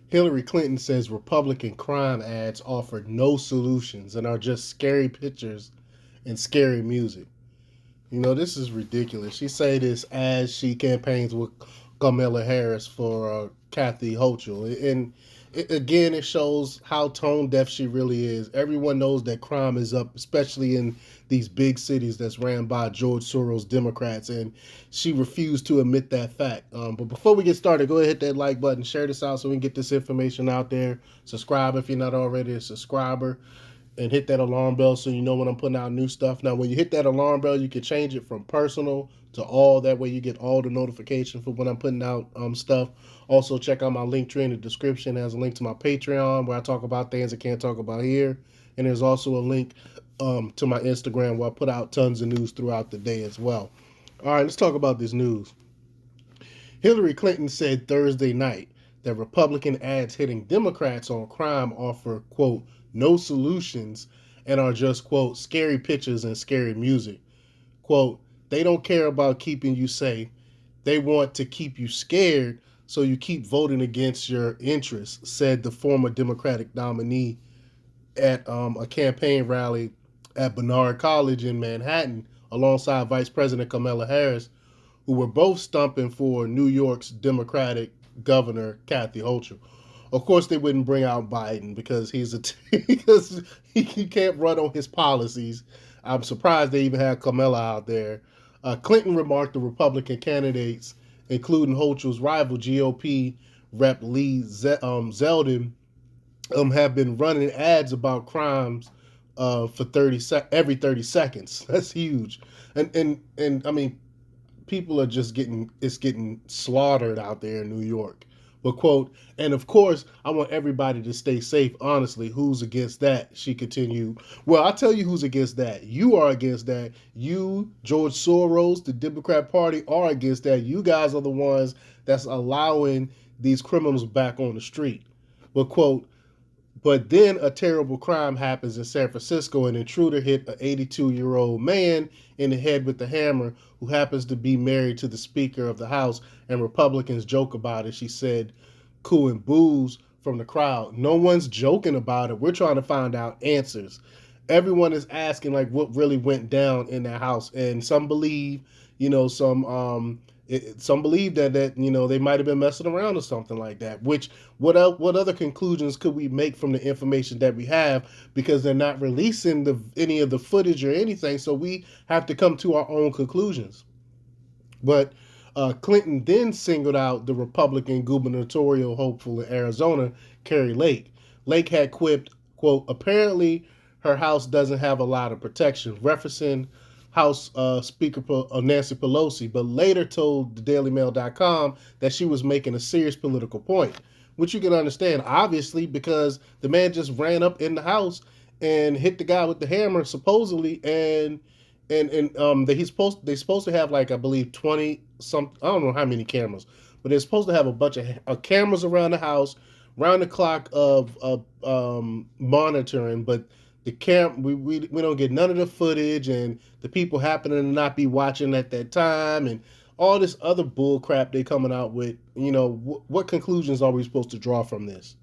Hillary Clinton says Republican crime ads offer no solutions and are just scary pictures and scary music. You know, this is ridiculous. She say this as she campaigns with Kamala Harris for Kathy Hochul. And again, it shows how tone deaf she really is. Everyone knows that crime is up, especially in these big cities that's ran by George Soros Democrats. And she refused to admit that fact. But before we get started, go ahead and hit that like button, share this out so we can get this information out there. Subscribe if you're not already a subscriber, and hit that alarm bell so you know when I'm putting out new stuff. Now, when you hit that alarm bell, you can change it from personal to all. That way, you get all the notification for when I'm putting out stuff. Also, check out my link tree in the description. It has a link to my Patreon where I talk about things I can't talk about here, and there's also a link to my Instagram where I put out tons of news throughout the day as well. All right, let's talk about this news. Hillary Clinton said Thursday night that Republican ads hitting Democrats on crime offer, quote, no solutions and are just, quote, scary pictures and scary music. Quote, they don't care about keeping you safe. They want to keep you scared so you keep voting against your interests, said the former Democratic nominee at a campaign rally at Barnard College in Manhattan alongside Vice President Kamala Harris, who were both stumping for New York's Democratic Governor Kathy Hochul. Of course, they wouldn't bring out Biden because because he can't run on his policies. I'm surprised they even had Kamala out there. Clinton remarked the Republican candidates, including Hochul's rival GOP Rep. Lee Zeldin, have been running ads about crimes for every 30 seconds. That's huge, and I mean, people are just getting slaughtered out there in New York. But quote, and of course, I want everybody to stay safe. Honestly, who's against that? She continued. Well, I'll tell you who's against that. You are against that. You, George Soros, the Democrat Party, are against that. You guys are the ones that's allowing these criminals back on the street. But quote, but then a terrible crime happens in San Francisco. An intruder hit an 82-year-old man in the head with a hammer who happens to be married to the Speaker of the House, and Republicans joke about it. She said, cooing boos from the crowd. No one's joking about it. We're trying to find out answers. Everyone is asking like what really went down in that house, and some believe, some believe that they might have been messing around or something like that. Which what other conclusions could we make from the information that we have, because they're not releasing any of the footage or anything, so we have to come to our own conclusions. But Clinton then singled out the Republican gubernatorial hopeful in Arizona, Kari Lake. Lake had quipped, quote, apparently her house doesn't have a lot of protection, referencing House Speaker Nancy Pelosi, but later told the DailyMail.com that she was making a serious political point, which you can understand, obviously, because the man just ran up in the house and hit the guy with the hammer, supposedly, and they're supposed to have, like, I believe 20 some, I don't know how many cameras, but they're supposed to have a bunch of cameras around the house, round the clock of monitoring. But we don't get none of the footage, and the people happening to not be watching at that time, and all this other bull crap they coming out with. What conclusions are we supposed to draw from this?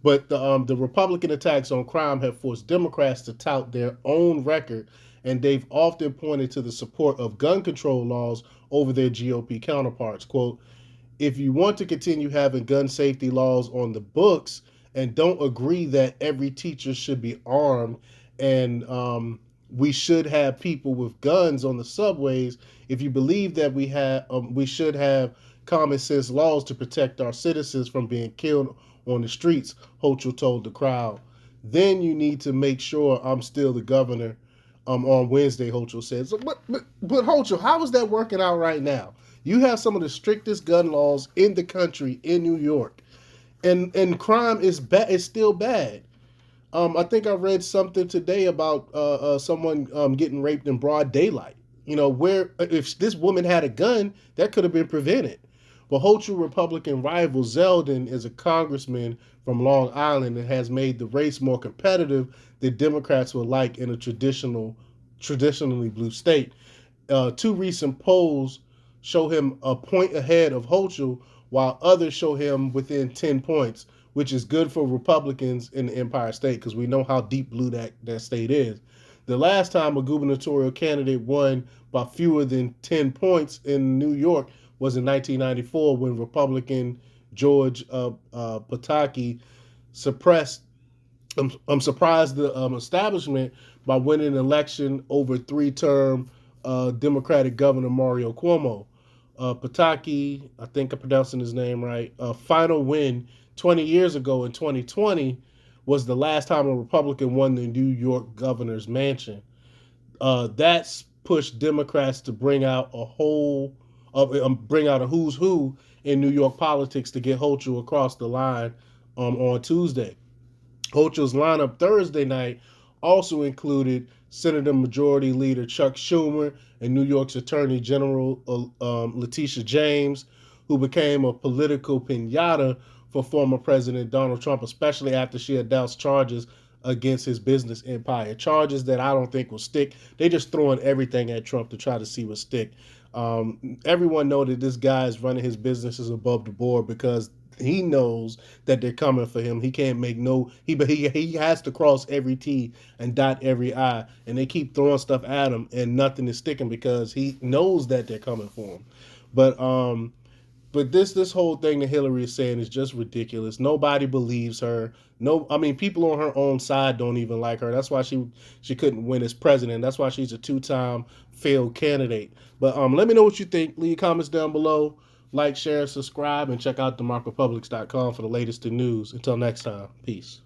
But the Republican attacks on crime have forced Democrats to tout their own record, and they've often pointed to the support of gun control laws over their GOP counterparts. Quote, if you want to continue having gun safety laws on the books and don't agree that every teacher should be armed, and we should have people with guns on the subways, if you believe that we should have common sense laws to protect our citizens from being killed on the streets, Hochul told the crowd, then you need to make sure I'm still the governor on Wednesday, Hochul said. So, but Hochul, how is that working out right now? You have some of the strictest gun laws in the country in New York, and crime is is still bad. I think I read something today about someone getting raped in broad daylight. Where if this woman had a gun, that could have been prevented. But Hochul Republican rival Zeldin is a congressman from Long Island and has made the race more competitive than Democrats would like in a traditionally blue state. Two recent polls show him a point ahead of Hochul, while others show him within 10 points, which is good for Republicans in the Empire State because we know how deep blue that state is. The last time a gubernatorial candidate won by fewer than 10 points in New York was in 1994 when Republican George Pataki suppressed surprised the establishment by winning an election over three-term Democratic Governor Mario Cuomo. Pataki, I think I'm pronouncing his name right, final win 20 years ago in 2020 was the last time a Republican won the New York governor's mansion. That's pushed Democrats to bring out a who's who in New York politics to get Hochul across the line on Tuesday. Hochul's lineup Thursday night also included Senator Majority Leader Chuck Schumer and New York's Attorney General Letitia James, who became a political pinata for former President Donald Trump, especially after she announced charges against his business empire. Charges that I don't think will stick. They just throwing everything at Trump to try to see what stick. Everyone know that this guy is running his businesses above the board because he knows that they're coming for him. He can't make he has to cross every T and dot every I, and they keep throwing stuff at him and nothing is sticking because he knows that they're coming for him. But this whole thing that Hillary is saying is just ridiculous. Nobody believes her. No, I mean people on her own side don't even like her. That's why she couldn't win as president. That's why she's a two-time failed candidate. But let me know what you think. Leave comments down below. Like, share, subscribe, and check out themarkrepublics.com for the latest in news. Until next time, peace.